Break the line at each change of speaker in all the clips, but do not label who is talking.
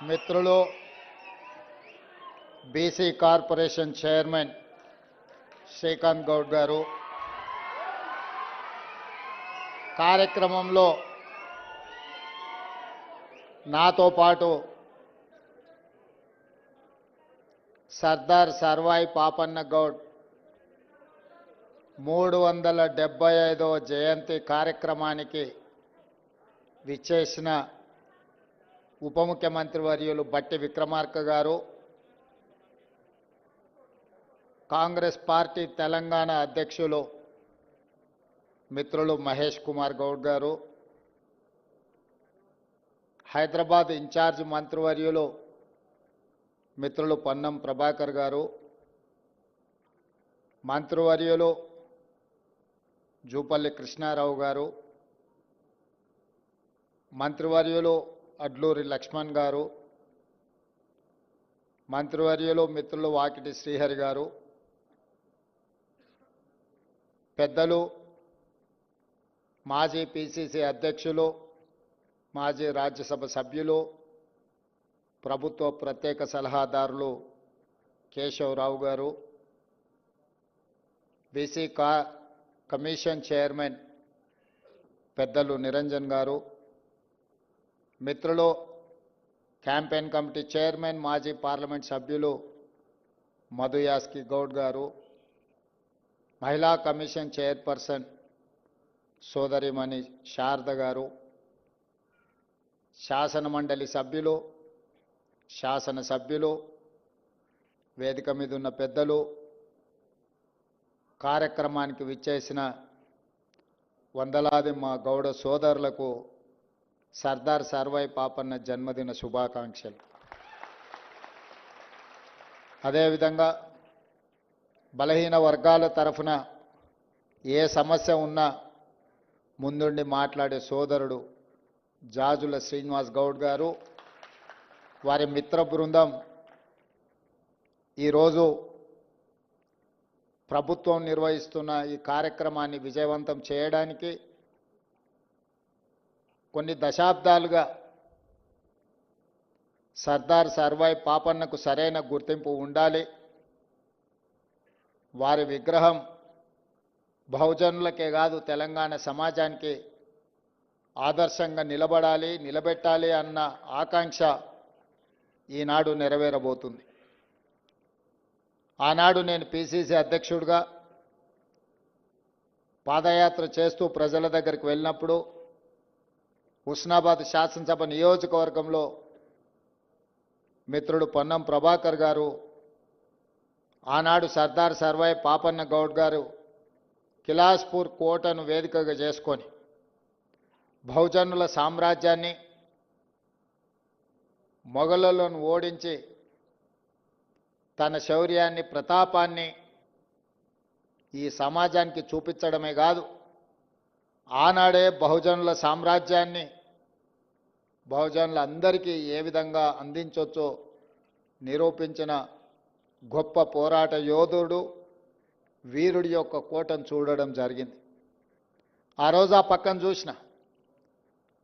మిత్రులు BC corporation chairman Srikanth Goud గారు కార్యక్రమంలో నాతో పాటు సర్దార్ సర్వాయి పాపన్న గౌడ్ 375వ జయంతి కార్యక్రమానికి విచ్చేసిన ఉప ముఖ్యమంత్రి వర్యులు బట్టి విక్రమార్క గారు, కాంగ్రెస్ పార్టీ తెలంగాణ అధ్యక్షులు మిత్రులు మహేష్ కుమార్ గౌడ్ గారు, హైదరాబాద్ ఇన్ఛార్జ్ మంత్రివర్యులు మిత్రులు పొన్నం ప్రభాకర్ గారు, మంత్రివర్యులు జూపల్లి కృష్ణారావు గారు, మంత్రివర్యులు అడ్లూరి లక్ష్మణ్ గారు, మంత్రివర్యులు మిత్రులు వాకిటి శ్రీహరి గారు, పెద్దలు మాజీ పిసిసి అధ్యక్షులు, మాజీ రాజ్యసభ సభ్యులు, ప్రభుత్వ ప్రత్యేక సలహాదారులు కేశవరావు గారు, బీసీ కమిషన్ చైర్మన్ పెద్దలు నిరంజన్ గారు, మిత్రులు క్యాంపెయిన్ కమిటీ చైర్మన్ మాజీ పార్లమెంట్ సభ్యులు మధు యాస్కి గౌడ్ గారు, మహిళా కమిషన్ చైర్పర్సన్ సోదరిమణి శారద గారు, శాసనమండలి సభ్యులు, శాసనసభ్యులు, వేదిక మీద ఉన్న పెద్దలు, కార్యక్రమానికి విచ్చేసిన వందలాది మా గౌడ సోదరులకు సర్దార్ సర్వాయి పాపన్న జన్మదిన శుభాకాంక్షలు. అదేవిధంగా బలహీన వర్గాల తరఫున ఏ సమస్య ఉన్నా ముందుండి మాట్లాడే సోదరుడు జాజుల శ్రీనివాస్ గౌడ్ గారు, వారి మిత్ర బృందం ఈరోజు ప్రభుత్వం నిర్వహిస్తున్న ఈ కార్యక్రమాన్ని విజయవంతం చేయడానికి కొన్ని దశాబ్దాలుగా సర్దార్ సర్వాయి పాపన్నకు సరైన గుర్తింపు ఉండాలి, వారి విగ్రహం బహుజనులకే కాదు తెలంగాణ సమాజానికి ఆదర్శంగా నిలబెట్టాలి అన్న ఆకాంక్ష ఈనాడు నెరవేరబోతుంది. ఆనాడు నేను పిసిసి అధ్యక్షుడిగా పాదయాత్ర చేస్తూ ప్రజల దగ్గరికి వెళ్ళినప్పుడు హుస్నాబాద్ శాసనసభ నియోజకవర్గంలో మిత్రుడు పొన్నం ప్రభాకర్ గారు, ఆనాడు సర్దార్ సర్వాయి పాపన్న గౌడ్ గారు కిలాస్పూర్ కోటను వేదికగా చేసుకొని బహుజనుల సామ్రాజ్యాన్ని, మొఘలులను ఓడించి తన శౌర్యాన్ని, ప్రతాపాన్ని ఈ సమాజానికి చూపించడమే కాదు, ఆనాడే బహుజనుల సామ్రాజ్యాన్ని బహుజనులందరికీ ఏ విధంగా అందించవచ్చో నిరూపించిన గొప్ప పోరాట యోధుడు, వీరుడి యొక్క కోటను చూడడం జరిగింది. ఆ రోజు ఆ పక్కన చూసిన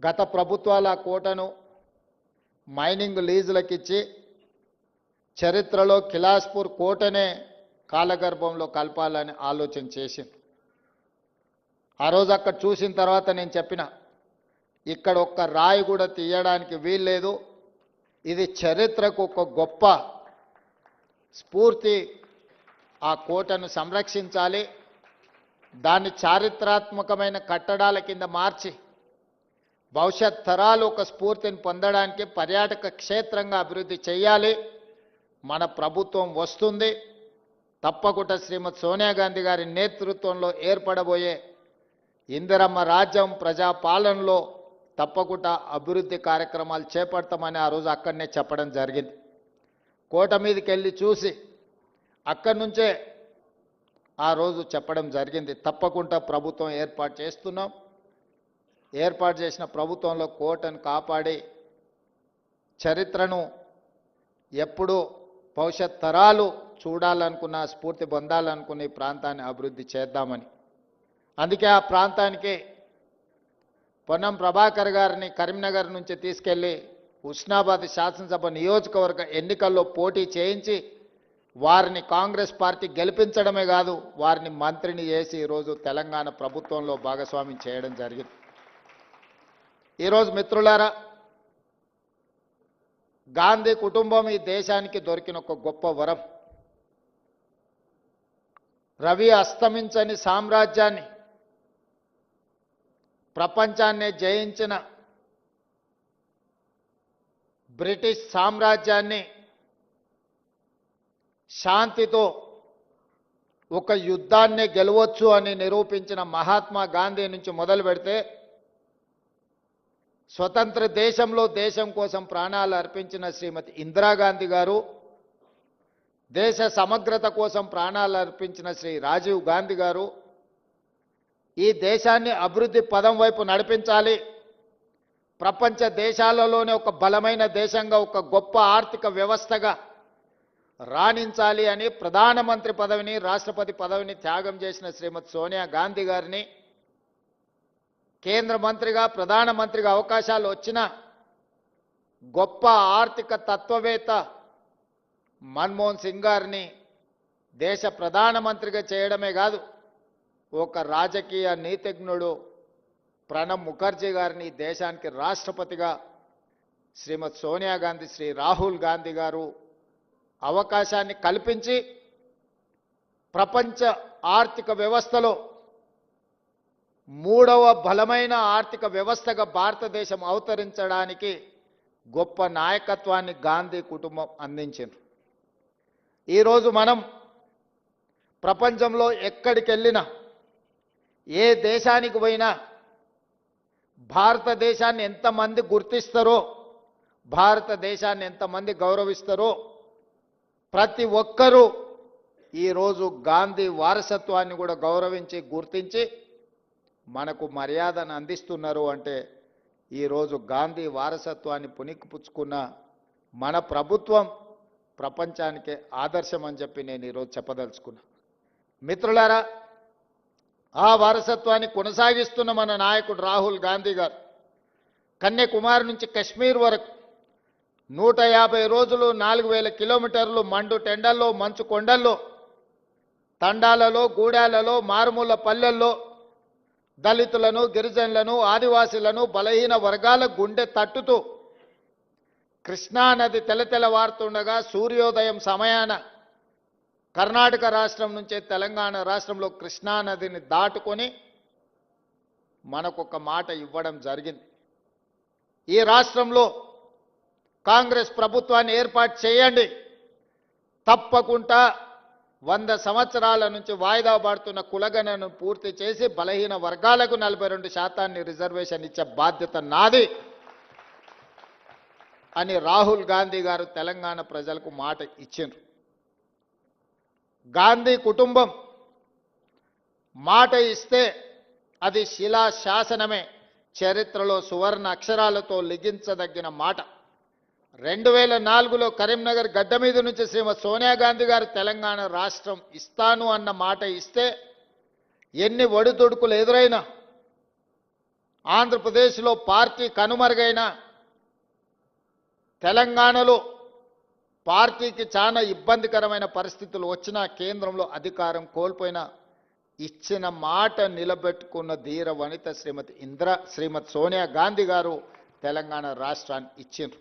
గత ప్రభుత్వాల కోటను మైనింగ్ లీజులకిచ్చి చరిత్రలో కిలాస్పూర్ కోటనే కాలగర్భంలో కలపాలని ఆలోచన చేసింది. ఆ రోజు అక్కడ చూసిన తర్వాత నేను చెప్పిన, ఇక్కడ ఒక్క రాయి కూడా తీయడానికి వీల్లేదు, ఇది చరిత్రకు ఒక గొప్ప స్ఫూర్తి, ఆ కోటను సంరక్షించాలి, దాన్ని చారిత్రాత్మకమైన కట్టడాల కింద మార్చి భవిష్యత్ తరాలు ఒక స్ఫూర్తిని పొందడానికి పర్యాటక క్షేత్రంగా అభివృద్ధి చేయాలి. మన ప్రభుత్వం వస్తుంది, తప్పకుండా శ్రీమతి సోనియా గాంధీ గారి నేతృత్వంలో ఏర్పడబోయే ఇందిరమ్మ రాజ్యం ప్రజాపాలనలో తప్పకుండా అభివృద్ధి కార్యక్రమాలు చేపడతామని ఆ రోజు అక్కడనే చెప్పడం జరిగింది. కోట మీదకి వెళ్ళి చూసి అక్కడి నుంచే ఆ రోజు చెప్పడం జరిగింది, తప్పకుండా ప్రభుత్వం ఏర్పాటు చేస్తున్నాం, ఏర్పాటు చేసిన ప్రభుత్వంలో కోటను కాపాడి చరిత్రను ఎప్పుడూ భవిష్యత్ తరాలు చూడాలనుకున్న, స్ఫూర్తి పొందాలనుకున్న ఈ ప్రాంతాన్ని అభివృద్ధి చేద్దామని. అందుకే ఆ ప్రాంతానికి పొన్నం ప్రభాకర్ గారిని కరీంనగర్ నుంచి తీసుకెళ్ళి హుస్నాబాద్ శాసనసభ నియోజకవర్గ ఎన్నికల్లో పోటీ చేయించి వారిని కాంగ్రెస్ పార్టీ గెలిపించడమే కాదు, వారిని మంత్రిని చేసి ఈరోజు తెలంగాణ ప్రభుత్వంలో భాగస్వామ్యం చేయడం జరిగింది. ఈరోజు మిత్రులారా, గాంధీ కుటుంబం ఈ దేశానికి దొరికిన ఒక గొప్ప వరం. రవి అస్తమించని సామ్రాజ్యాన్ని, ప్రపంచాన్నే జయించిన బ్రిటిష్ సామ్రాజ్యాన్ని శాంతితో ఒక యుద్ధాన్నే గెలవచ్చు అని నిరూపించిన మహాత్మా గాంధీ నుంచి మొదలు పెడితే స్వతంత్ర దేశంలో దేశం కోసం ప్రాణాలు అర్పించిన శ్రీమతి ఇందిరాగాంధీ గారు, దేశ సమగ్రత కోసం ప్రాణాలు అర్పించిన శ్రీ రాజీవ్ గాంధీ గారు, ఈ దేశాన్ని అభివృద్ధి పదం వైపు నడిపించాలి, ప్రపంచ దేశాలలోనే ఒక బలమైన దేశంగా, ఒక గొప్ప ఆర్థిక వ్యవస్థగా రాణించాలి అని ప్రధానమంత్రి పదవిని, రాష్ట్రపతి పదవిని త్యాగం చేసిన శ్రీమతి సోనియా గాంధీ గారిని, కేంద్ర మంత్రిగా, ప్రధానమంత్రిగా అవకాశాలు వచ్చిన గొప్ప ఆర్థిక తత్వవేత్త మన్మోహన్ సింగ్ గారిని దేశ ప్రధానమంత్రిగా చేయడమే కాదు, ఒక రాజకీయ నీతిజ్ఞుడు ప్రణబ్ ముఖర్జీ గారిని దేశానికి రాష్ట్రపతిగా శ్రీమతి సోనియా గాంధీ, శ్రీ రాహుల్ గాంధీ గారు అవకాశాన్ని కల్పించి ప్రపంచ ఆర్థిక వ్యవస్థలో మూడవ బలమైన ఆర్థిక వ్యవస్థగా భారతదేశం అవతరించడానికి గొప్ప నాయకత్వాన్ని గాంధీ కుటుంబం అందించింది. ఈరోజు మనం ప్రపంచంలో ఎక్కడికి వెళ్ళినా, ఏ దేశానికి పోయినా భారతదేశాన్ని ఎంతమంది గుర్తిస్తారో, భారతదేశాన్ని ఎంతమంది గౌరవిస్తారో, ప్రతి ఒక్కరూ ఈరోజు గాంధీ వారసత్వాన్ని కూడా గౌరవించి గుర్తించి మనకు మర్యాదను అందిస్తున్నారు. అంటే ఈరోజు గాంధీ వారసత్వాన్ని పుణికిపుచ్చుకున్న మన ప్రభుత్వం ప్రపంచానికే ఆదర్శం అని చెప్పి నేను ఈరోజు చెప్పదలుచుకున్నా. మిత్రులారా, ఆ వారసత్వాన్ని కొనసాగిస్తున్న మన నాయకుడు రాహుల్ గాంధీ గారు కన్యాకుమారి నుంచి కశ్మీర్ వరకు 150 రోజులు 4000 కిలోమీటర్లు మండు టెండల్లో, మంచు కొండల్లో, తండాలలో, గూడాలలో, మారుమూల పల్లెల్లో దళితులను, గిరిజనులను, ఆదివాసీలను, బలహీన వర్గాల గుండె తట్టుతూ కృష్ణానది తెలతెలవారుతుండగా సూర్యోదయం సమయాన కర్ణాటక రాష్ట్రం నుంచే తెలంగాణ రాష్ట్రంలో కృష్ణానదిని దాటుకొని మనకొక మాట ఇవ్వడం జరిగింది. ఈ రాష్ట్రంలో కాంగ్రెస్ ప్రభుత్వాన్ని ఏర్పాటు చేయండి, తప్పకుండా 100 సంవత్సరాల నుంచి వాయిదా పడుతున్న కులగణను పూర్తి చేసి బలహీన వర్గాలకు 42% రిజర్వేషన్ ఇచ్చే బాధ్యత నాది అని రాహుల్ గాంధీ గారు తెలంగాణ ప్రజలకు మాట ఇచ్చిండ్రు. గాంధీ కుటుంబం మాట ఇస్తే అది శిలా శాసనమే, చరిత్రలో సువర్ణ అక్షరాలతో లిఖించదగిన మాట. 2004లో కరీంనగర్ గడ్డ మీద నుంచి శ్రీమతి సోనియా గాంధీ గారు తెలంగాణ రాష్ట్రం ఇస్తాను అన్న మాట ఇస్తే ఎన్ని ఒడిదుడుకులు ఎదురైనా, ఆంధ్రప్రదేశ్లో పార్టీ కనుమరుగైనా, తెలంగాణలో పార్టీకి చాలా ఇబ్బందికరమైన పరిస్థితులు వచ్చినా, కేంద్రంలో అధికారం కోల్పోయినా ఇచ్చిన మాట నిలబెట్టుకున్న ధీర వనిత శ్రీమతి సోనియా గాంధీ గారు తెలంగాణ రాష్ట్రాన్ని ఇచ్చిండ్రు.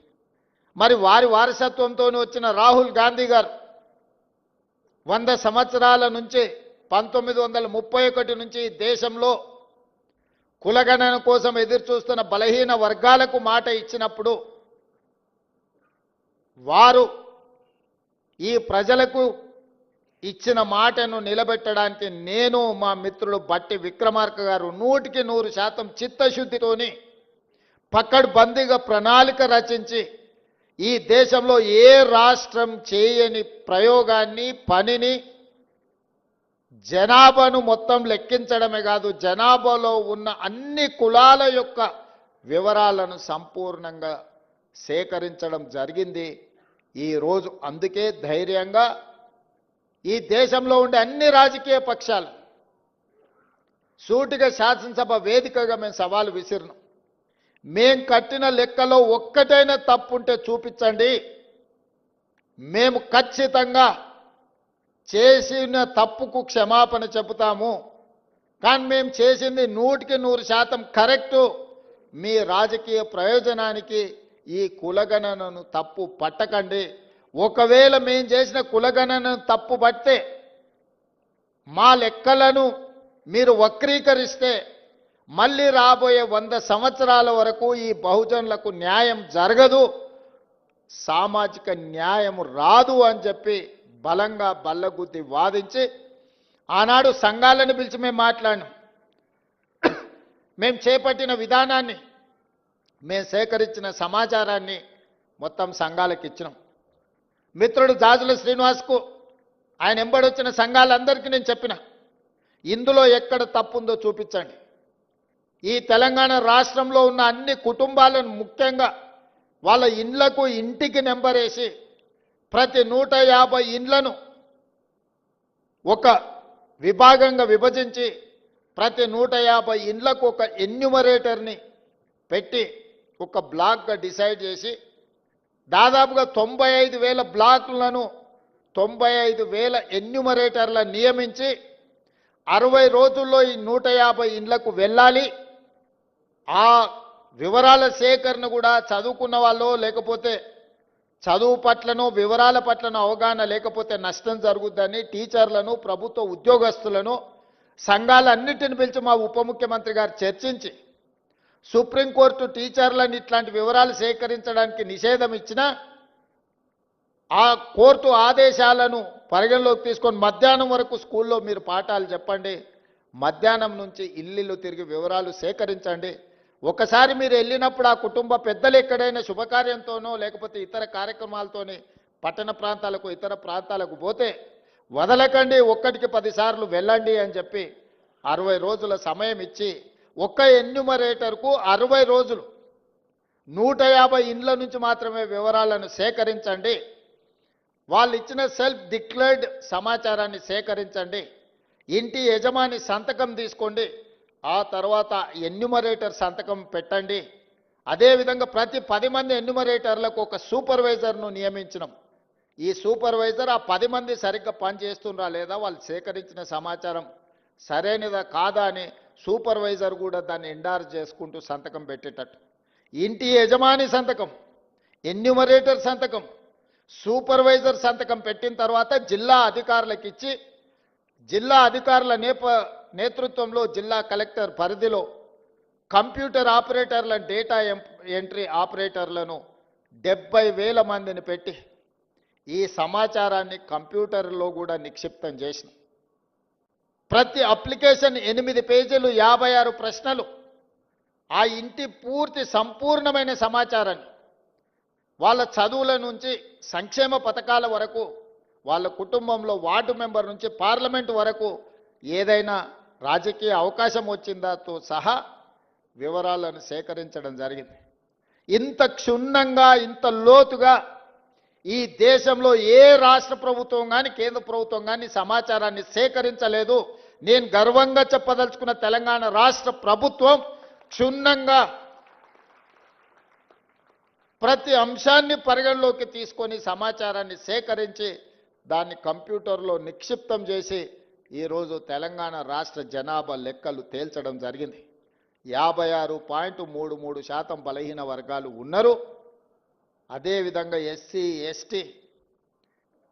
మరి వారి వారసత్వంతో వచ్చిన రాహుల్ గాంధీ గారు 100 సంవత్సరాల నుంచి 1931 నుంచి దేశంలో కులగణన కోసం ఎదురు చూస్తున్న బలహీన వర్గాలకు మాట ఇచ్చినప్పుడు వారు ఈ ప్రజలకు ఇచ్చిన మాటను నిలబెట్టడానికి నేను, మా మిత్రులు బట్టి విక్రమార్క గారు 100% చిత్తశుద్ధితోని పకడ్బందీగా ప్రణాళిక రచించి ఈ దేశంలో ఏ రాష్ట్రం చేయని ప్రయోగాన్ని, పనిని, జనాభాను మొత్తం లెక్కించడమే కాదు, జనాభాలో ఉన్న అన్ని కులాల యొక్క వివరాలను సంపూర్ణంగా సేకరించడం జరిగింది. ఈరోజు అందుకే ధైర్యంగా ఈ దేశంలో ఉండే అన్ని రాజకీయ పక్షాలు సూటిగా శాసనసభ వేదికగా మేము సవాలు విసిరినాం. మేం కట్టిన లెక్కలో ఒక్కటైనా తప్పుంటే చూపించండి, మేము ఖచ్చితంగా చేసిన తప్పుకు క్షమాపణ చెబుతాము. కానీ మేము చేసింది 100% కరెక్టు. మీ రాజకీయ ప్రయోజనానికి ఈ కులగణనను తప్పు పట్టకండి. ఒకవేళ మేము చేసిన కులగణనను తప్పు పడితే మా లెక్కలను మీరు వక్రీకరిస్తే మళ్ళీ రాబోయే 100 సంవత్సరాల వరకు ఈ బహుజనులకు న్యాయం జరగదు, సామాజిక న్యాయం రాదు అని చెప్పి బలంగా బల్లగుద్ది వాదించి ఆనాడు సంఘాలను పిలిచి మేము మాట్లాడినాం. మేము చేపట్టిన విధానాన్ని, మేము సేకరించిన సమాచారాన్ని మొత్తం సంఘాలకు ఇచ్చినాం. మిత్రుడు జాజుల శ్రీనివాస్కు ఆయన ఎంబడొచ్చిన సంఘాలందరికీ నేను చెప్పిన, ఇందులో ఎక్కడ తప్పుందో చూపించండి. ఈ తెలంగాణ రాష్ట్రంలో ఉన్న అన్ని కుటుంబాలను, ముఖ్యంగా వాళ్ళ ఇండ్లకు ఇంటికి నెంబర్ వేసి ప్రతి 150 ఇండ్లను ఒక విభాగంగా విభజించి ప్రతి 150 ఇండ్లకు ఒక ఎన్యూమరేటర్ని పెట్టి ఒక బ్లాక్గా డిసైడ్ చేసి దాదాపుగా 95,000 బ్లాకులను 95,000 ఎన్యూమరేటర్లను నియమించి 60 రోజుల్లో ఈ 150 ఇండ్లకు వెళ్ళాలి. ఆ వివరాల సేకరణ కూడా చదువుకున్న వాళ్ళు, లేకపోతే చదువు పట్లను వివరాల పట్లను అవగాహన లేకపోతే నష్టం జరుగుద్దని టీచర్లను, ప్రభుత్వ ఉద్యోగస్తులను, సంఘాలన్నిటిని పిలిచి మా ఉప ముఖ్యమంత్రి గారు చర్చించి సుప్రీంకోర్టు టీచర్లను ఇట్లాంటి వివరాలు సేకరించడానికి నిషేధం ఇచ్చినా ఆ కోర్టు ఆదేశాలను పరిగణలోకి తీసుకొని మధ్యాహ్నం వరకు స్కూల్లో మీరు పాఠాలు చెప్పండి, మధ్యాహ్నం నుంచి ఇల్లు తిరిగి వివరాలు సేకరించండి. ఒకసారి మీరు వెళ్ళినప్పుడు ఆ కుటుంబ పెద్దలు ఎక్కడైనా శుభకార్యంతోనో లేకపోతే ఇతర కార్యక్రమాలతోని పట్టణ ప్రాంతాలకు ఇతర ప్రాంతాలకు పోతే వదలకండి, ఒక్కటికి 10 సార్లు వెళ్ళండి అని చెప్పి 60 రోజుల సమయం ఇచ్చి ఒక్క ఎన్యూమరేటర్కు 60 రోజులు 150 ఇండ్ల నుంచి మాత్రమే వివరాలను సేకరించండి. వాళ్ళు ఇచ్చిన సెల్ఫ్ డిక్లేర్డ్ సమాచారాన్ని సేకరించండి, ఇంటి యజమాని సంతకం తీసుకోండి, ఆ తర్వాత ఎన్యూమరేటర్ సంతకం పెట్టండి. అదేవిధంగా ప్రతి 10 మంది ఎన్యూమరేటర్లకు ఒక సూపర్వైజర్ను నియమించినాం. ఈ సూపర్వైజర్ ఆ 10 మంది సరిగ్గా పనిచేస్తున్నారా లేదా, వాళ్ళు సేకరించిన సమాచారం సరైనదా కాదా అని సూపర్వైజర్ కూడా దాన్ని ఎండార్జ్ చేసుకుంటూ సంతకం పెట్టేటట్టు. ఇంటి యజమాని సంతకం, ఎన్యూమరేటర్ సంతకం, సూపర్వైజర్ సంతకం పెట్టిన తర్వాత జిల్లా అధికారులకు ఇచ్చి జిల్లా అధికారుల నేతృత్వంలో జిల్లా కలెక్టర్ పరిధిలో కంప్యూటర్ ఆపరేటర్ల, డేటా ఎంట్రీ ఆపరేటర్లను 70,000 మందిని పెట్టి ఈ సమాచారాన్ని కంప్యూటర్లో కూడా నిక్షిప్తం చేసిన. ప్రతి అప్లికేషన్ 8 పేజీలు 56 ప్రశ్నలు, ఆ ఇంటి పూర్తి సంపూర్ణమైన సమాచారాన్ని వాళ్ళ చదువుల నుంచి సంక్షేమ పథకాల వరకు, వాళ్ళ కుటుంబంలో వార్డు మెంబర్ నుంచి పార్లమెంటు వరకు ఏదైనా రాజకీయ అవకాశం వచ్చిందాతో సహా వివరాలను సేకరించడం జరిగింది. ఇంత క్షుణ్ణంగా ఇంత లోతుగా ఈ దేశంలో ఏ రాష్ట్ర ప్రభుత్వం కానీ కేంద్ర ప్రభుత్వం కానీ సమాచారాన్ని సేకరించలేదు. నేను గర్వంగా చెప్పదలుచుకున్న తెలంగాణ రాష్ట్ర ప్రభుత్వం క్షుణ్ణంగా ప్రతి అంశాన్ని పరిగణలోకి తీసుకొని సమాచారాన్ని సేకరించి దాన్ని కంప్యూటర్లో నిక్షిప్తం చేసి ఈరోజు తెలంగాణ రాష్ట్ర జనాభా లెక్కలు తేల్చడం జరిగింది. 56.33% బలహీన వర్గాలు ఉన్నారు. అదేవిధంగా ఎస్సీ ఎస్టీ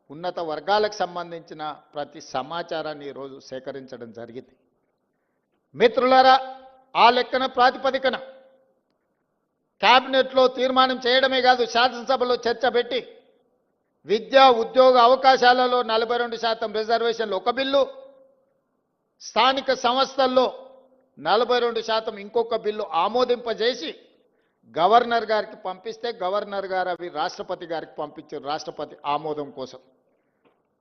ఉన్నత వర్గాలకు సంబంధించిన ప్రతి సమాచారాన్ని ఈరోజు సేకరించడం జరిగింది. మిత్రులారా, ఆ లెక్కన ప్రాతిపదికన క్యాబినెట్లో తీర్మానం చేయడమే కాదు, శాసనసభలో చర్చ పెట్టి విద్యా ఉద్యోగ అవకాశాలలో 42% రిజర్వేషన్లు ఒక బిల్లు, స్థానిక సంస్థల్లో 42% ఇంకొక బిల్లు ఆమోదింపజేసి గవర్నర్ గారికి పంపిస్తే గవర్నర్ గారు అవి రాష్ట్రపతి గారికి పంపించారు రాష్ట్రపతి ఆమోదం కోసం.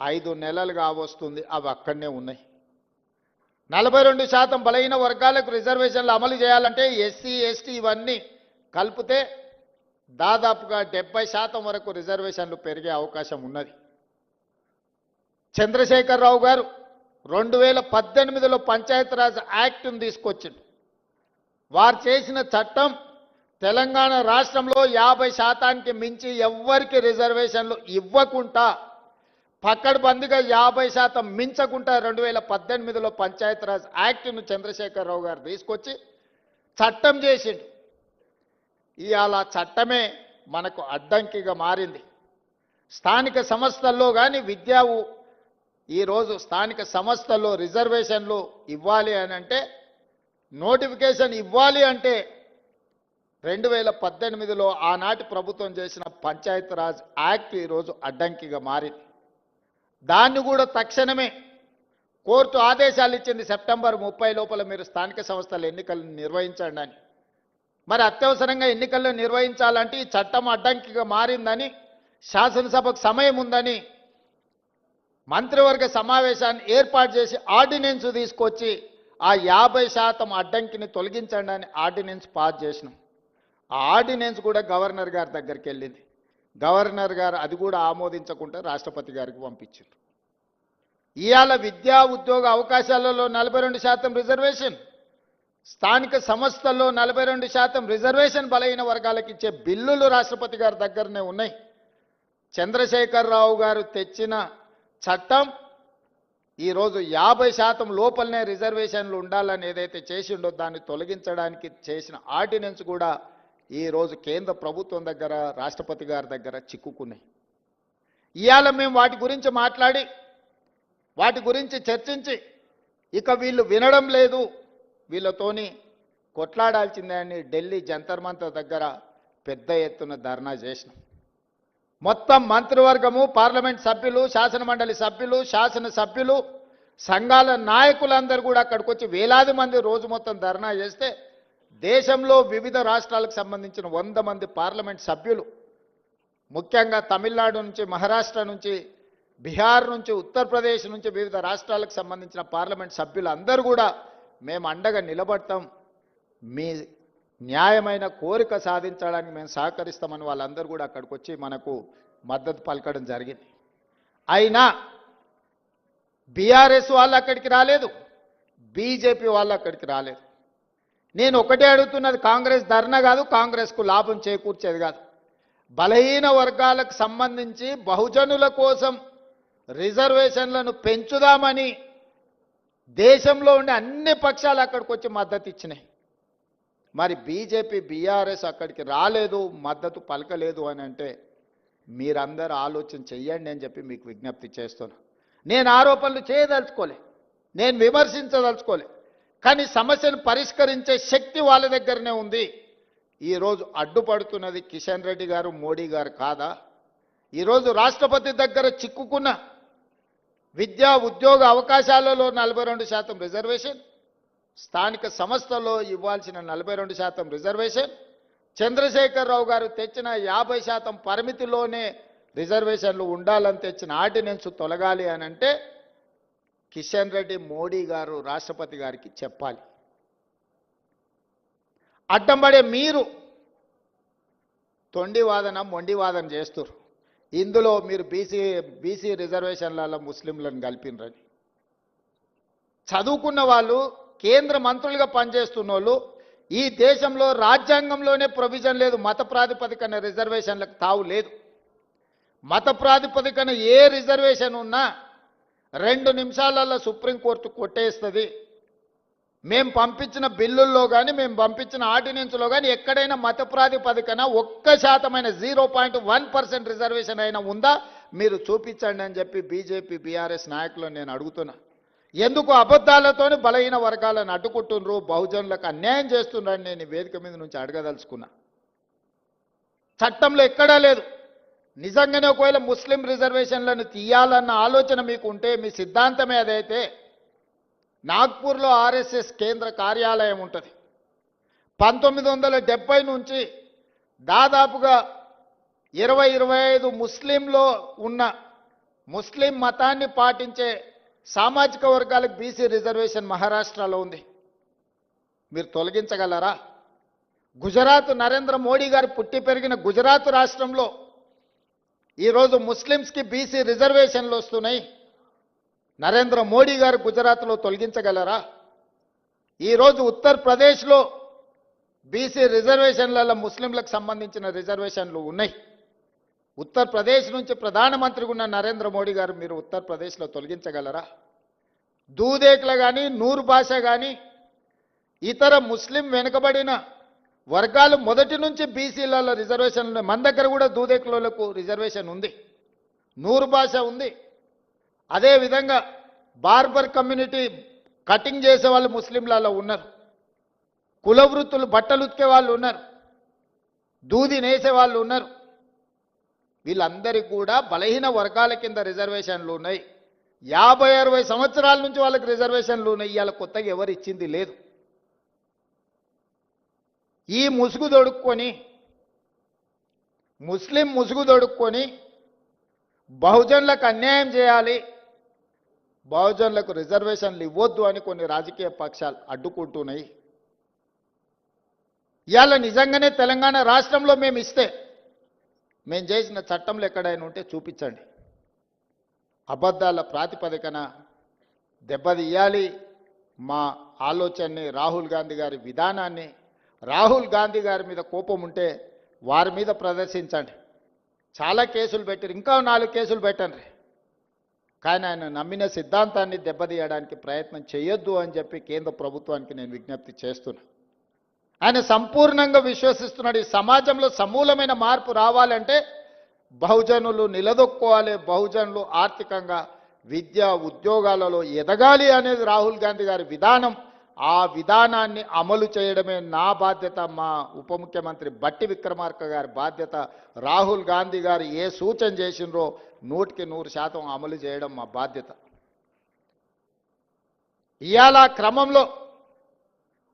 5 నెలలుగా వస్తుంది, అవి అక్కడనే ఉన్నాయి. 42% బలహీన వర్గాలకు రిజర్వేషన్లు అమలు చేయాలంటే ఎస్సీ ఎస్టీ ఇవన్నీ కలిపితే దాదాపుగా 70% వరకు రిజర్వేషన్లు పెరిగే అవకాశం ఉన్నది. చంద్రశేఖరరావు గారు 2018లో పంచాయతీరాజ్ యాక్ట్ను తీసుకొచ్చిండు. వారు చేసిన చట్టం తెలంగాణ రాష్ట్రంలో 50% మించి ఎవ్వరికి రిజర్వేషన్లు ఇవ్వకుండా పక్కడబందిగా 50% మించకుండా 2018లో పంచాయతీరాజ్ యాక్ట్ను చంద్రశేఖరరావు గారు తీసుకొచ్చి చట్టం చేసిండు. ఇవాళ చట్టమే మనకు అడ్డంకిగా మారింది. స్థానిక సంస్థల్లో కానీ ఈరోజు స్థానిక సంస్థల్లో రిజర్వేషన్లు ఇవ్వాలి అని అంటే, నోటిఫికేషన్ ఇవ్వాలి అంటే 2018లో ఆనాటి ప్రభుత్వం చేసిన పంచాయతీరాజ్ యాక్ట్ ఈరోజు అడ్డంకిగా మారింది. దాన్ని కూడా తక్షణమే కోర్టు ఆదేశాలు ఇచ్చింది, సెప్టెంబర్ 30 లోపల మీరు స్థానిక సంస్థల ఎన్నికలను నిర్వహించండి అని. మరి అత్యవసరంగా ఎన్నికలను నిర్వహించాలంటే ఈ చట్టం అడ్డంకిగా మారిందని, శాసనసభకు సమయం ఉందని మంత్రివర్గ సమావేశాన్ని ఏర్పాటు చేసి ఆర్డినెన్స్ తీసుకొచ్చి ఆ 50% అడ్డంకిని తొలగించండి అని ఆర్డినెన్స్ పాస్ చేసినాం. ఆ ఆర్డినెన్స్ కూడా గవర్నర్ గారి దగ్గరికి వెళ్ళింది. గవర్నర్ గారు అది కూడా ఆమోదించకుండా రాష్ట్రపతి గారికి పంపించారు. ఇవాళ విద్యా ఉద్యోగ అవకాశాలలో 42% రిజర్వేషన్, స్థానిక సంస్థల్లో 42% రిజర్వేషన్ బలహీన వర్గాలకు ఇచ్చే బిల్లులు రాష్ట్రపతి గారి దగ్గరనే ఉన్నాయి. చంద్రశేఖరరావు గారు తెచ్చిన చట్టం ఈరోజు 50% లోపలనే రిజర్వేషన్లు ఉండాలని ఏదైతే చేసిండో దాన్ని తొలగించడానికి చేసిన ఆర్డినెన్స్ కూడా ఈరోజు కేంద్ర ప్రభుత్వం దగ్గర, రాష్ట్రపతి గారి దగ్గర చిక్కుకున్నాయి. ఇవాళ మేము వాటి గురించి మాట్లాడి, వాటి గురించి చర్చించి, ఇక వీళ్ళు వినడం లేదు, వీళ్ళతోని కొట్లాడాల్సిందే అని ఢిల్లీ జంతర్ మంతర్ దగ్గర పెద్ద ఎత్తున ధర్నా చేసినాం. మొత్తం మంత్రివర్గము, పార్లమెంట్ సభ్యులు, శాసనమండలి సభ్యులు, శాసనసభ్యులు, సంఘాల నాయకులందరూ కూడా అక్కడికి వచ్చి వేలాది మంది రోజు మొత్తం ధర్నా చేస్తే, దేశంలో వివిధ రాష్ట్రాలకు సంబంధించిన 100 మంది పార్లమెంట్ సభ్యులు, ముఖ్యంగా తమిళనాడు నుంచి, మహారాష్ట్ర నుంచి, బీహార్ నుంచి, ఉత్తరప్రదేశ్ నుంచి వివిధ రాష్ట్రాలకు సంబంధించిన పార్లమెంట్ సభ్యులు అందరూ కూడా మేము అండగా నిలబడతాం, మీ న్యాయమైన కోరిక సాధించడానికి మేము సహకరిస్తామని వాళ్ళందరూ కూడా అక్కడికి వచ్చి మనకు మద్దతు పలకడం జరిగింది. అయినా బీఆర్ఎస్ వాళ్ళు అక్కడికి రాలేదు, బీజేపీ వాళ్ళు అక్కడికి రాలేదు. నేను ఒకటే అడుగుతున్నది, కాంగ్రెస్ ధర్నా కాదు, కాంగ్రెస్కు లాభం చేకూర్చేది కాదు. బలహీన వర్గాలకు సంబంధించి బహుజనుల కోసం రిజర్వేషన్లను పెంచుదామని దేశంలో ఉండే అన్ని పక్షాలు అక్కడికి వచ్చి మద్దతు ఇచ్చినాయి. మరి బీజేపీ, బీఆర్ఎస్ అక్కడికి రాలేదు, మద్దతు పలకలేదు అని అంటే మీరందరూ ఆలోచన చెయ్యండి అని చెప్పి మీకు విజ్ఞప్తి చేస్తున్నా. నేను ఆరోపణలు చేయదలుచుకోలే, నేను విమర్శించదలుచుకోలే, కానీ సమస్యను పరిష్కరించే శక్తి వాళ్ళ దగ్గరనే ఉంది. ఈరోజు అడ్డుపడుతున్నది కిషన్ రెడ్డి గారు, మోడీ గారు కాదా? ఈరోజు రాష్ట్రపతి దగ్గర చిక్కుకున్న విద్యా ఉద్యోగ అవకాశాలలో 42% రిజర్వేషన్, స్థానిక సంస్థల్లో ఇవ్వాల్సిన 42% రిజర్వేషన్, చంద్రశేఖరరావు గారు తెచ్చిన 50% పరిమితిలోనే రిజర్వేషన్లు ఉండాలని తెచ్చిన ఆర్డినెన్స్ తొలగాలి అని అంటే కిషన్ రెడ్డి, మోడీ గారు రాష్ట్రపతి గారికి చెప్పాలి. అడ్డంపడే మీరు తొండివాదన, మొండివాదన చేస్తారు. ఇందులో మీరు బీసీ రిజర్వేషన్లలో ముస్లింలను కలిపినరని, చదువుకున్న వాళ్ళు, కేంద్ర మంత్రులుగా పనిచేస్తున్న వాళ్ళు, ఈ దేశంలో రాజ్యాంగంలోనే ప్రొవిజన్ లేదు, మత ప్రాతిపదికన రిజర్వేషన్లకు తావు లేదు. మత ప్రాతిపదికన ఏ రిజర్వేషన్ ఉన్నా 2 నిమిషాలలో సుప్రీంకోర్టు కొట్టేస్తుంది. మేము పంపించిన బిల్లుల్లో కానీ, మేము పంపించిన ఆర్డినెన్స్లో కానీ ఎక్కడైనా మత ప్రాతిపదికన 1% 0.1% రిజర్వేషన్ అయినా ఉందా మీరు చూపించండి అని చెప్పి బీజేపీ, బీఆర్ఎస్ నాయకులను నేను అడుగుతున్నా. ఎందుకు అబద్ధాలతోని బలహీన వర్గాలను అడ్డుకుంటున్నారు, బహుజనులకు అన్యాయం చేస్తున్నారని నేను వేదిక మీద నుంచి అడగదలుచుకున్నా. చట్టంలో ఎక్కడా లేదు. నిజంగానే ఒకవేళ ముస్లిం రిజర్వేషన్లను తీయాలన్న ఆలోచన మీకు ఉంటే, మీ సిద్ధాంతమే అదైతే, నాగ్పూర్లో ఆర్ఎస్ఎస్ కేంద్ర కార్యాలయం ఉంటుంది. 1970 నుంచి దాదాపుగా 20-25 ముస్లింలో ఉన్న ముస్లిం మతాన్ని పాటించే సామాజిక వర్గాలకు బీసీ రిజర్వేషన్ మహారాష్ట్రలో ఉంది. మీరు తొలగించగలరా? గుజరాత్, నరేంద్ర మోడీ గారు పుట్టి పెరిగిన గుజరాత్ రాష్ట్రంలో ఈరోజు ముస్లిమ్స్కి బీసీ రిజర్వేషన్లు వస్తున్నాయి. నరేంద్ర మోడీ గారు గుజరాత్లో తొలగించగలరా? ఈరోజు ఉత్తరప్రదేశ్లో బీసీ రిజర్వేషన్లలో ముస్లింలకు సంబంధించిన రిజర్వేషన్లు ఉన్నాయి. ఉత్తరప్రదేశ్ నుంచి ప్రధానమంత్రిగా ఉన్న నరేంద్ర మోడీ గారు మీరు ఉత్తరప్రదేశ్లో తొలగించగలరా? దూదేకుల కానీ నూరు భాష కానీ ఇతర ముస్లిం వెనుకబడిన వర్గాలు మొదటి నుంచి బీసీలలో రిజర్వేషన్లు ఉన్నాయి. మన దగ్గర కూడా దూదేకులకు రిజర్వేషన్ ఉంది, నూరు భాష ఉంది. అదేవిధంగా బార్బర్ కమ్యూనిటీ కటింగ్ చేసే వాళ్ళు ముస్లింలలో ఉన్నారు, కుల వృత్తులు బట్టలు ఉతికే వాళ్ళు ఉన్నారు, దూది నేసే వాళ్ళు ఉన్నారు. వీళ్ళందరికీ కూడా బలహీన వర్గాల కింద రిజర్వేషన్లు ఉన్నాయి. 50-60 సంవత్సరాల నుంచి వాళ్ళకి రిజర్వేషన్లు ఉన్నాయి. ఇవాళ కొత్తగా ఎవరు ఇచ్చింది లేదు. ఈ ముసుగు దొడుక్కొని ముస్లిం ముసుగు దొడుక్కొని బహుజనులకు అన్యాయం చేయాలి, బహుజనులకు రిజర్వేషన్లు ఇవ్వొద్దు అని కొన్ని రాజకీయ పక్షాలు అడ్డుకుంటున్నాయి. ఇవాళ నిజంగానే తెలంగాణ రాష్ట్రంలో మేము ఇస్తే మేము చేసిన చట్టంలో ఎక్కడైనా ఉంటే చూపించండి. అబద్ధాల ప్రాతిపదికన దెబ్బతీయాలి మా ఆలోచనని, రాహుల్ గాంధీ గారి విధానాన్ని. రాహుల్ గాంధీ గారి మీద కోపం ఉంటే వారి మీద ప్రదర్శించండి. చాలా కేసులు పెట్టారు, ఇంకా 4 కేసులు పెట్టండి. కానీ ఆయన నమ్మిన సిద్ధాంతాన్ని దెబ్బతీయడానికి ప్రయత్నం చేయొద్దు అని చెప్పి కేంద్ర ప్రభుత్వానికి నేను విజ్ఞప్తి చేస్తున్నా. ఆయన సంపూర్ణంగా విశ్వసిస్తున్నాడు ఈ సమాజంలో సమూలమైన మార్పు రావాలంటే బహుజనులు నిలదొక్కోవాలి, బహుజనులు ఆర్థికంగా విద్య ఉద్యోగాలలో ఎదగాలి అనేది రాహుల్ గాంధీ గారి విధానం. ఆ విధానాన్ని అమలు చేయడమే నా బాధ్యత, మా ఉప ముఖ్యమంత్రి బట్టి విక్రమార్క గారి బాధ్యత. రాహుల్ గాంధీ గారు ఏ సూచన చేసినరో 100% అమలు చేయడం మా బాధ్యత. ఇవాళ క్రమంలో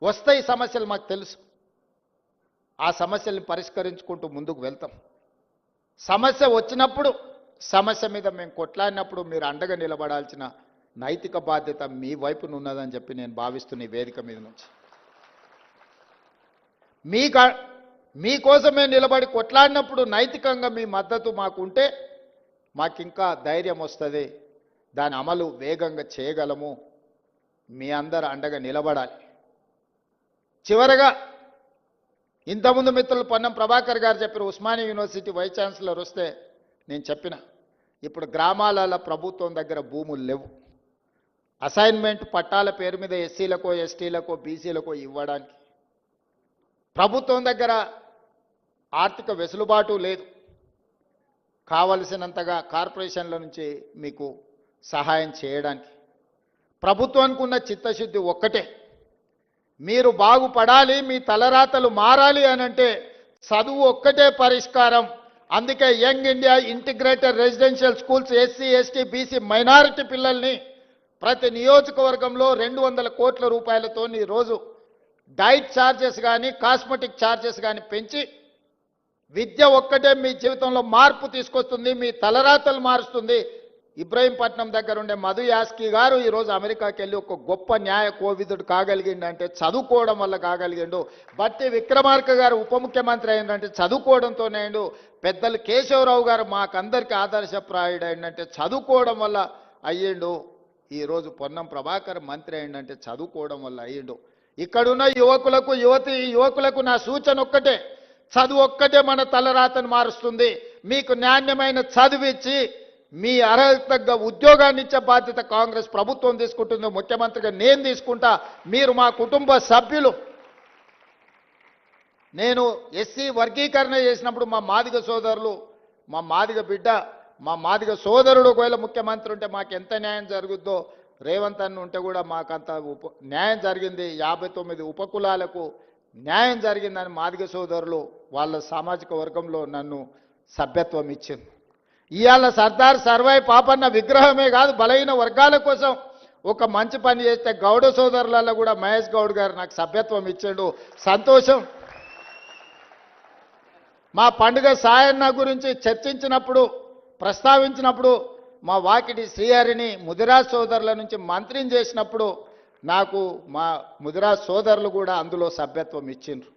వస్తాయి సమస్యలు, మాకు తెలుసు. ఆ సమస్యల్ని పరిష్కరించుకుంటూ ముందుకు వెళ్తాం. సమస్య వచ్చినప్పుడు, సమస్య మీద మేము కొట్లాడినప్పుడు మీరు అండగా నిలబడాల్సిన నైతిక బాధ్యత మీ వైపున ఉన్నదని చెప్పి నేను భావిస్తున్న ఈ వేదిక మీద నుంచి. మీకోసమే నిలబడి కొట్లాడినప్పుడు నైతికంగా మీ మద్దతు మాకుంటే మాకింకా ధైర్యం వస్తుంది, దాని అమలు వేగంగా చేయగలము. మీ అందరూ అండగా నిలబడాలి. చివరగా ఇంతకుముందు మిత్రులు పొన్నం ప్రభాకర్ గారు చెప్పారు, ఉస్మానియా యూనివర్సిటీ వైస్ ఛాన్సలర్ వస్తే నేను చెప్పిన, ఇప్పుడు గ్రామాలలో ప్రభుత్వం దగ్గర భూములు లేవు. అసైన్మెంట్ పట్టాల పేరు మీద ఎస్సీలకో ఎస్టీలకో బీసీలకో ఇవ్వడానికి ప్రభుత్వం దగ్గర ఆర్థిక వెసులుబాటు లేదు. కావలసినంతగా కార్పొరేషన్ల నుంచి మీకు సహాయం చేయడానికి ప్రభుత్వానికి ఉన్న చిత్తశుద్ధి ఒక్కటే, మీరు బాగుపడాలి, మీ తలరాతలు మారాలి అనంటే చదువు ఒక్కటే పరిష్కారం. అందుకే young India integrated residential schools SC ST BC minority పిల్లల్ని ప్రతి నియోజకవర్గంలో 200 కోట్ల రూపాయలతో ఈరోజు డైట్ ఛార్జెస్ కానీ కాస్మెటిక్ ఛార్జెస్ కానీ పెంచి విద్య ఒక్కటే మీ జీవితంలో మార్పు తీసుకొస్తుంది, మీ తలరాతలు మారుస్తుంది. ఇబ్రహీంపట్నం దగ్గర ఉండే మధు యాస్కి గారు ఈరోజు అమెరికాకి వెళ్ళి ఒక గొప్ప న్యాయ కోవిదుడు కాగలిగిండంటే చదువుకోవడం వల్ల కాగలిగిండు. బట్టి విక్రమార్క గారు ఉప ముఖ్యమంత్రి అయిందంటే చదువుకోవడంతోనే అయిండు. పెద్దలు కేశవరావు గారు మాకందరికీ ఆదర్శప్రాయుడు అయిందంటే చదువుకోవడం వల్ల అయ్యిండు. ఈరోజు పొన్నం ప్రభాకర్ మంత్రి అయిందంటే చదువుకోవడం వల్ల అయ్యిండు. ఇక్కడున్న యువకులకు నా సూచన ఒక్కటే, చదువు ఒక్కటే మన తలరాతను మారుస్తుంది. మీకు నాణ్యమైన చదువిచ్చి మీ అర్హత తగ్గ ఉద్యోగాన్ని ఇచ్చే బాధ్యత కాంగ్రెస్ ప్రభుత్వం తీసుకుంటుంది. ముఖ్యమంత్రిగా నేను తీసుకుంటా, మీరు మా కుటుంబ సభ్యులు. నేను ఎస్సీ వర్గీకరణ చేసినప్పుడు మా మాదిగ సోదరులు, మా మాదిగ బిడ్డ, మా మాదిగ సోదరుడు ఒకవేళ ముఖ్యమంత్రి ఉంటే మాకు ఎంత న్యాయం జరుగుద్దో, రేవంత్ అన్న ఉంటే కూడా మాకంత న్యాయం జరిగింది. 59 ఉపకులాలకు న్యాయం జరిగిందని మాదిగ సోదరులు వాళ్ళ సామాజిక వర్గంలో నన్ను సభ్యత్వం ఇచ్చింది. ఇవాళ సర్దార్ సర్వాయి పాపన్న విగ్రహమే కాదు, బలహీన వర్గాల కోసం ఒక మంచి పని చేస్తే గౌడ సోదరులలో కూడా మహేష్ గౌడ్ గారు నాకు సభ్యత్వం ఇచ్చాడు, సంతోషం. మా పండుగ సాయన్న గురించి చర్చించినప్పుడు, ప్రస్తావించినప్పుడు మా వాకిటి శ్రీహరిని ముదిరాజ్ సోదరుల నుంచి మంత్రిని చేసినప్పుడు నాకు మా ముదిరాజ్ సోదరులు కూడా అందులో సభ్యత్వం ఇచ్చిండ్రు.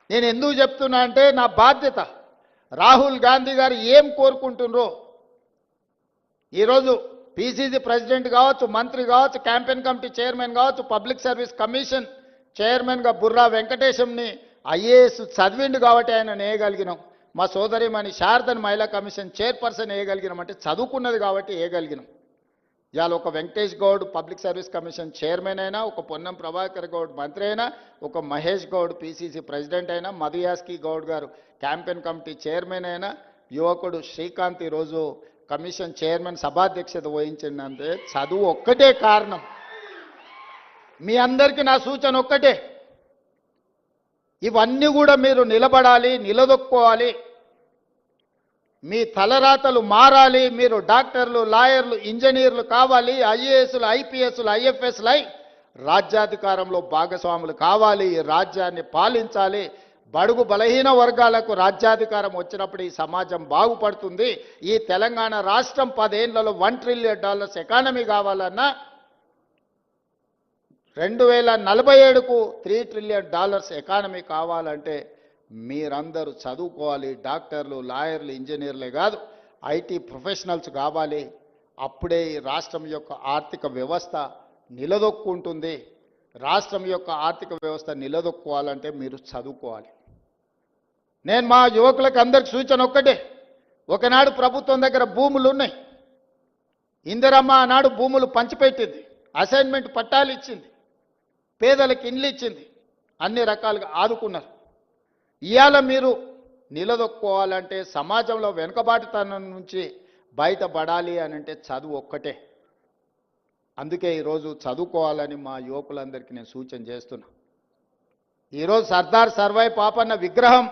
నేను ఎందుకు చెప్తున్నా అంటే నా బాధ్యత. రాహుల్ గాంధీ గారు ఏం కోరుకుంటున్నారో, ఈరోజు పిసిసి ప్రెసిడెంట్ కావచ్చు, మంత్రి కావచ్చు, క్యాంపెయిన్ కమిటీ చైర్మన్ కావచ్చు, పబ్లిక్ సర్వీస్ కమిషన్ చైర్మన్గా బుర్రా వెంకటేశంని ఐఏఎస్ చదివిండు కాబట్టి ఆయన వేయగలిగినాం. మా సోదరిమణి శారదని మహిళా కమిషన్ చైర్పర్సన్ వేయగలిగినాం అంటే చదువుకున్నది కాబట్టి వేయగలిగినాం. ఇవాళ ఒక Venkatesh Goud public service commission chairman అయినా, ఒక పొన్నం ప్రభాకర్ గౌడ్ మంత్రి అయినా, ఒక మహేష్ గౌడ్ పిసిసి ప్రెసిడెంట్ అయినా, మధుయాస్కి గౌడ్ గారు క్యాంపెయిన్ కమిటీ చైర్మన్ అయినా, యువకుడు శ్రీకాంత్ ఈరోజు కమిషన్ చైర్మన్ సభాధ్యక్షత వహించిందంటే చదువు ఒక్కటే కారణం. మీ అందరికీ నా సూచన ఒక్కటే, ఇవన్నీ కూడా మీరు నిలబడాలి, నిలదొక్కోవాలి, మీ తలరాతలు మారాలి. మీరు డాక్టర్లు, లాయర్లు, ఇంజనీర్లు కావాలి, ఐఏఎస్లు, ఐపీఎస్లు, ఐఎఫ్ఎస్లు అయి రాజ్యాధికారంలో భాగస్వాములు కావాలి, ఈ రాజ్యాన్ని పాలించాలి. బడుగు బలహీన వర్గాలకు రాజ్యాధికారం వచ్చినప్పుడు ఈ సమాజం బాగుపడుతుంది. ఈ తెలంగాణ రాష్ట్రం 10 ఏళ్లలో $1 ట్రిలియన్ ఎకానమీ కావాలన్నా 2047కు $3 ట్రిలియన్ ఎకానమీ కావాలంటే మీరందరూ చదువుకోవాలి. డాక్టర్లు, లాయర్లు, ఇంజనీర్లే కాదు, ఐటీ ప్రొఫెషనల్స్ కావాలి. అప్పుడే ఈ రాష్ట్రం యొక్క ఆర్థిక వ్యవస్థ నిలదొక్కుంటుంది. రాష్ట్రం యొక్క ఆర్థిక వ్యవస్థ నిలదొక్కోవాలంటే మీరు చదువుకోవాలి. నేను మా యువకులకు అందరికి సూచన ఒక్కటే, ఒకనాడు ప్రభుత్వం దగ్గర భూములు ఉన్నాయి. ఇందిరమ్మ ఆనాడు భూములు పంచిపెట్టింది, అసైన్మెంట్ పట్టాలు ఇచ్చింది, పేదలకు ఇండ్లు ఇచ్చింది, అన్ని రకాలుగా ఆదుకున్నారు. ఇవాళ మీరు నిలదొక్కోవాలంటే, సమాజంలో వెనుకబాటుతనం నుంచి బయటపడాలి అని అంటే చదువు ఒక్కటే. అందుకే ఈరోజు చదువుకోవాలని మా యువకులందరికీ నేను సూచన చేస్తున్నా. ఈరోజు సర్దార్ సర్వాయి పాపన్న విగ్రహం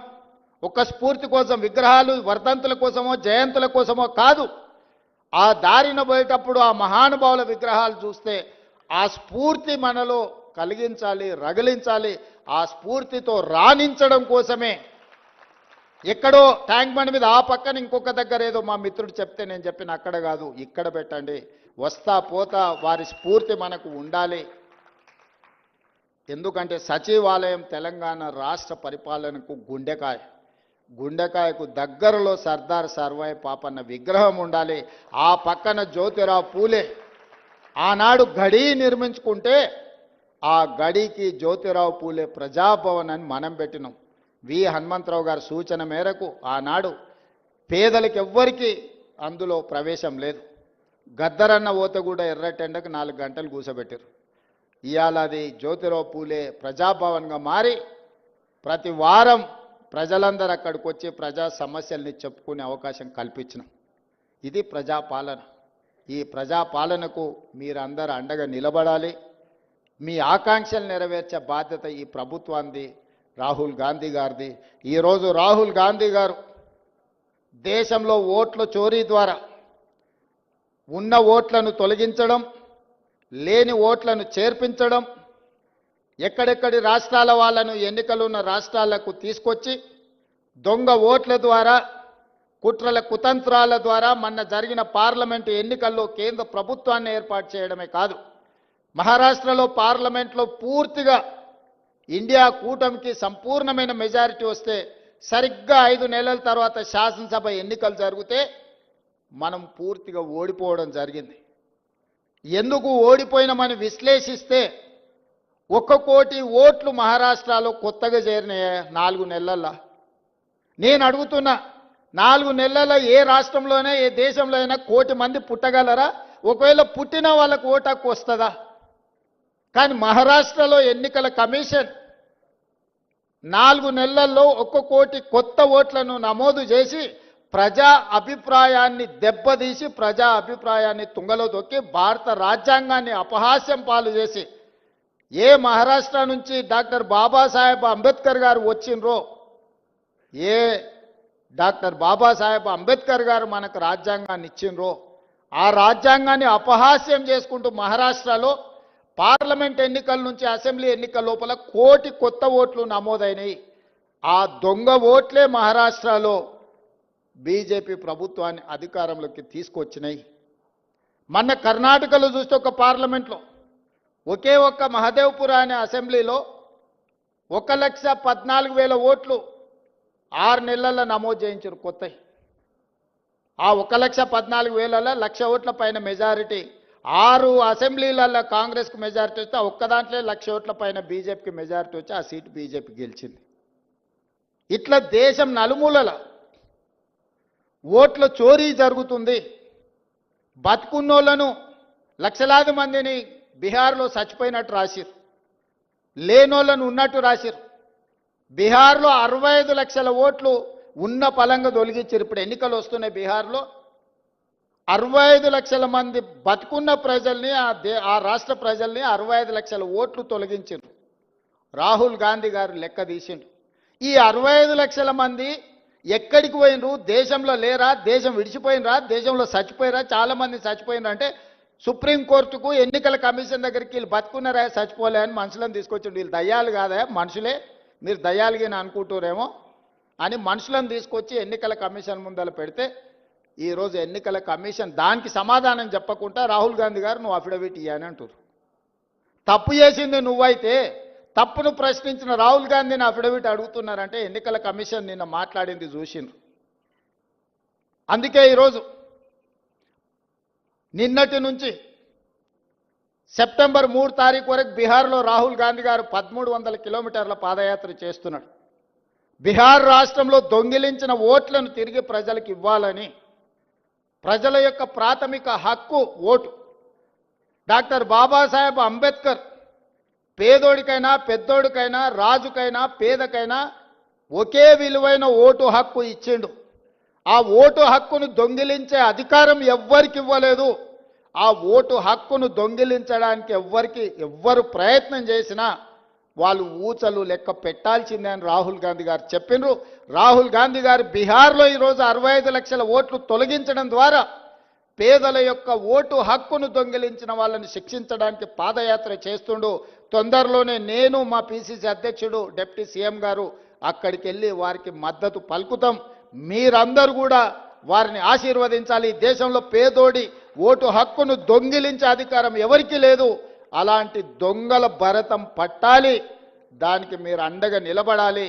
ఒక స్ఫూర్తి కోసం, విగ్రహాలు వర్ధంతుల కోసమో జయంతుల కోసమో కాదు. ఆ దారిన పోయేటప్పుడు ఆ మహానుభావుల విగ్రహాలు చూస్తే ఆ స్ఫూర్తి మనలో కలిగించాలి, రగిలించాలి. ఆ స్ఫూర్తితో రాణించడం కోసమే ఎక్కడో ట్యాంక్ బండ్ మీద ఆ పక్కన ఇంకొక దగ్గర ఏదో మా మిత్రుడు చెప్తే నేను చెప్పిన అక్కడ కాదు, ఇక్కడ పెట్టండి. వస్తా పోతా వారి స్ఫూర్తి మనకు ఉండాలి. ఎందుకంటే సచివాలయం తెలంగాణ రాష్ట్ర పరిపాలనకు గుండెకాయ. గుండెకాయకు దగ్గరలో సర్దార్ సర్వాయి పాపన్న విగ్రహం ఉండాలి. ఆ పక్కన జ్యోతిరావు పూలే ఆనాడు గడి నిర్మించుకుంటే ఆ గడికి జ్యోతిరావు పూలే ప్రజాభవన్ అని మనం పెట్టినాం. వి హనుమంతరావు గారి సూచన మేరకు ఆనాడు పేదలకు ఎవ్వరికీ అందులో ప్రవేశం లేదు. గద్దరన్న ఓత కూడా ఎర్రటెండకు 4 గంటలు కూసబెట్టారు. ఇవాళ అది జ్యోతిరావు పూలే ప్రజాభవన్గా మారి ప్రతి వారం ప్రజలందరూ అక్కడికి వచ్చి ప్రజా సమస్యల్ని చెప్పుకునే అవకాశం కల్పించినాం. ఇది ప్రజాపాలన. ఈ ప్రజాపాలనకు మీరందరూ అండగా నిలబడాలి. మీ ఆకాంక్షలు నెరవేర్చే బాధ్యత ఈ ప్రభుత్వాన్ని, రాహుల్ గాంధీ గారిది. ఈరోజు రాహుల్ గాంధీ గారు దేశంలో ఓట్ల చోరీ ద్వారా ఉన్న ఓట్లను తొలగించడం, లేని ఓట్లను చేర్పించడం, ఎక్కడెక్కడి రాష్ట్రాల వాళ్ళను ఎన్నికలున్న రాష్ట్రాలకు తీసుకొచ్చి దొంగ ఓట్ల ద్వారా, కుట్రల కుతంత్రాల ద్వారా మొన్న జరిగిన పార్లమెంటు ఎన్నికల్లో కేంద్ర ప్రభుత్వాన్ని ఏర్పాటు చేయడమే కాదు, మహారాష్ట్రలో పార్లమెంట్లో పూర్తిగా ఇండియా కూటమికి సంపూర్ణమైన మెజారిటీ వస్తే సరిగ్గా 5 నెలల తర్వాత శాసనసభ ఎన్నికలు జరిగితే మనం పూర్తిగా ఓడిపోవడం జరిగింది. ఎందుకు ఓడిపోయినామని విశ్లేషిస్తే 1 కోటి ఓట్లు మహారాష్ట్రలో కొత్తగా చేరినాయి 4 నెలల్లో. నేను అడుగుతున్నా, 4 నెలల్లో ఏ రాష్ట్రంలోనే ఏ దేశంలో అయినా 1 కోటి మంది పుట్టగలరా? ఒకవేళ పుట్టిన వాళ్ళకు ఓటు హక్కు వస్తుందా? కానీ మహారాష్ట్రలో ఎన్నికల కమిషన్ 4 నెలల్లో 1 కోటి కొత్త ఓట్లను నమోదు చేసి ప్రజా అభిప్రాయాన్ని దెబ్బతీసి, ప్రజా అభిప్రాయాన్ని తుంగలో తొక్కి భారత రాజ్యాంగాన్ని అపహాస్యం పాలు చేసి, ఏ మహారాష్ట్ర నుంచి డాక్టర్ బాబాసాహెబ్ అంబేద్కర్ గారు వచ్చిండ్రో, ఏ డాక్టర్ బాబాసాహెబ్ అంబేద్కర్ గారు మనకు రాజ్యాంగాన్ని ఇచ్చిండ్రో, ఆ రాజ్యాంగాన్ని అపహాస్యం చేసుకుంటూ మహారాష్ట్రలో పార్లమెంట్ ఎన్నికల నుంచి అసెంబ్లీ ఎన్నికల లోపల 1 కోటి కొత్త ఓట్లు నమోదైనాయి. ఆ దొంగ ఓట్లే మహారాష్ట్రలో బీజేపీ ప్రభుత్వాన్ని అధికారంలోకి తీసుకొచ్చినాయి. మొన్న కర్ణాటకలో చూస్తే ఒక పార్లమెంట్లో ఒకే ఒక్క మహదేవ్పుర అనే అసెంబ్లీలో 1,14,000 ఓట్లు 6 నెలల్లో నమోదు చేయించారు కొత్తవి. ఆ 1,14,000ల 1,00,000 ఓట్ల పైన మెజారిటీ 6 అసెంబ్లీలలో కాంగ్రెస్కు మెజారిటీ వస్తే ఒక్క దాంట్లో 1,00,000 ఓట్ల పైన బీజేపీకి మెజారిటీ వచ్చి ఆ సీటు బీజేపీ గెలిచింది. ఇట్లా దేశం నలుమూలల ఓట్ల చోరీ జరుగుతుంది. బతుకున్నోళ్లను లక్షలాది మందిని బీహార్లో చచ్చిపోయినట్టు రాసిరు, లేనోళ్లను ఉన్నట్టు రాసిరు. బీహార్లో 65 లక్షల ఓట్లు ఉన్న పలంగా తొలగించారు. ఇప్పుడు ఎన్నికలు వస్తున్నాయి బీహార్లో. 65 లక్షల మంది బతుకున్న ప్రజల్ని ఆ రాష్ట్ర ప్రజల్ని 65 లక్షల ఓట్లు తొలగించారు. రాహుల్ గాంధీ గారు లెక్క తీసిండు. ఈ 65 లక్షల మంది ఎక్కడికి పోయినరు? దేశంలో లేరా? దేశం విడిచిపోయినరా? దేశంలో చచ్చిపోయినరా? చాలా మంది చచ్చిపోయినరా అంటే సుప్రీంకోర్టుకు ఎన్నికల కమిషన్ దగ్గరికి వీళ్ళు బతుకున్నారా చచ్చిపోలే అని మనుషులను తీసుకొచ్చిండు. వీళ్ళు దయ్యాలు కాదా? మనుషులే, మీరు దయ్యాలుగా అనుకుంటారేమో అని మనుషులను తీసుకొచ్చి ఎన్నికల కమిషన్ ముందర పెడితే ఈరోజు ఎన్నికల కమిషన్ దానికి సమాధానం చెప్పకుండా రాహుల్ గాంధీ గారు నువ్వు అఫిడవిట్ ఇయ్యని అంటారు. తప్పు చేసింది నువ్వైతే తప్పును ప్రశ్నించిన రాహుల్ గాంధీని అఫిడవిట్ అడుగుతున్నారంటే ఎన్నికల కమిషన్ నిన్న మాట్లాడింది చూసిండ్రు. అందుకే ఈరోజు నిన్నటి నుంచి సెప్టెంబర్ 3 తారీఖు వరకు బీహార్లో రాహుల్ గాంధీ గారు 1300 కిలోమీటర్ల పాదయాత్ర చేస్తున్నాడు. బీహార్ రాష్ట్రంలో దొంగిలించిన ఓట్లను తిరిగి ప్రజలకు ఇవ్వాలని, ప్రజల యొక్క ప్రాథమిక హక్కు ఓటు. డాక్టర్ బాబాసాహెబ్ అంబేద్కర్ పేదోడికైనా పెద్దోడికైనా రాజుకైనా పేదకైనా ఒకే విలువైన ఓటు హక్కు ఇచ్చిండు. ఆ ఓటు హక్కును దొంగిలించే అధికారం ఎవ్వరికి ఇవ్వలేదు. ఆ ఓటు హక్కును దొంగిలించడానికి ఎవ్వరు ప్రయత్నం చేసినా వాళ్ళు ఊచలు లెక్క పెట్టాల్సిందే అని రాహుల్ గాంధీ గారు చెప్పిండ్రు. రాహుల్ గాంధీ గారు బీహార్లో ఈరోజు 65 లక్షల ఓట్లు తొలగించడం ద్వారా పేదల యొక్క ఓటు హక్కును దొంగిలించిన వాళ్ళని శిక్షించడానికి పాదయాత్ర చేస్తుండు. తొందరలోనే నేను మా పిసిసి అధ్యక్షుడు డిప్యూటీ సీఎం గారు అక్కడికి వెళ్ళి వారికి మద్దతు పలుకుతాం. మీరందరూ కూడా వారిని ఆశీర్వదించాలి. దేశంలో పేదోడి ఓటు హక్కును దొంగిలించే అధికారం ఎవరికీ లేదు. అలాంటి దొంగల భరతం పట్టాలి. దానికి మీరు అండగా నిలబడాలి.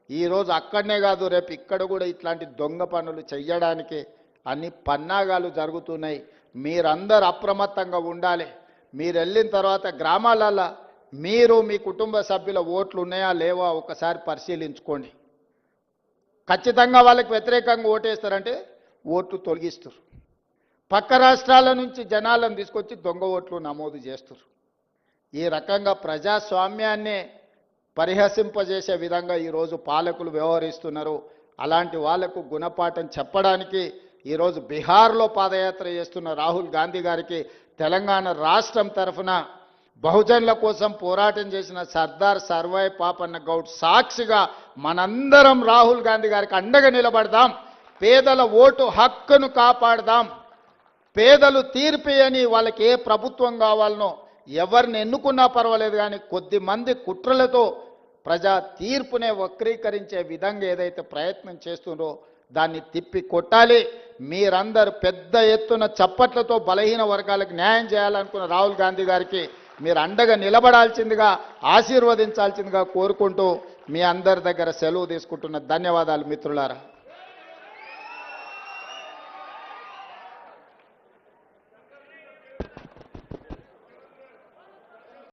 ఈరోజు అక్కడనే కాదు, రేపు ఇక్కడ కూడా ఇట్లాంటి దొంగ పనులు చెయ్యడానికి అన్ని పన్నాగాలు జరుగుతున్నాయి. మీరందరూ అప్రమత్తంగా ఉండాలి. మీరు వెళ్ళిన తర్వాత గ్రామాలలో మీరు మీ కుటుంబ సభ్యుల ఓట్లు ఉన్నాయా లేవా ఒకసారి పరిశీలించుకోండి. ఖచ్చితంగా వాళ్ళకి వ్యతిరేకంగా ఓటేస్తారంటే ఓట్లు తొలగిస్తారు. పక్క రాష్ట్రాల నుంచి జనాలను తీసుకొచ్చి దొంగ ఓట్లు నమోదు చేస్తారు. ఈ రకంగా ప్రజాస్వామ్యాన్ని పరిహసింపజేసే విధంగా ఈరోజు పాలకులు వ్యవహరిస్తున్నారు. అలాంటి వాళ్లకు గుణపాఠం చెప్పడానికి ఈరోజు బీహార్లో పాదయాత్ర చేస్తున్న రాహుల్ గాంధీ గారికి తెలంగాణ రాష్ట్రం తరఫున బహుజనుల కోసం పోరాటం చేసిన సర్దార్ సర్వాయి పాపన్న గౌడ్ సాక్షిగా మనందరం రాహుల్ గాంధీ గారికి అండగా నిలబడదాం. పేదల ఓటు హక్కును కాపాడదాం. పేదలు తీర్పియని వాళ్ళకి ఏ ప్రభుత్వం కావాలనో ఎవరిని ఎన్నుకున్నా పర్వాలేదు, కానీ కొద్దిమంది కుట్రలతో ప్రజా తీర్పునే వక్రీకరించే విధంగా ఏదైతే ప్రయత్నం చేస్తుందో దాన్ని తిప్పి కొట్టాలి. మీరందరూ పెద్ద ఎత్తున చప్పట్లతో బలహీన వర్గాలకు న్యాయం చేయాలనుకున్న రాహుల్ గాంధీ గారికి మీరు అండగా నిలబడాల్సిందిగా, ఆశీర్వదించాల్సిందిగా కోరుకుంటూ మీ అందరి దగ్గర సెలవు తీసుకుంటున్న ధన్యవాదాలు మిత్రులారా.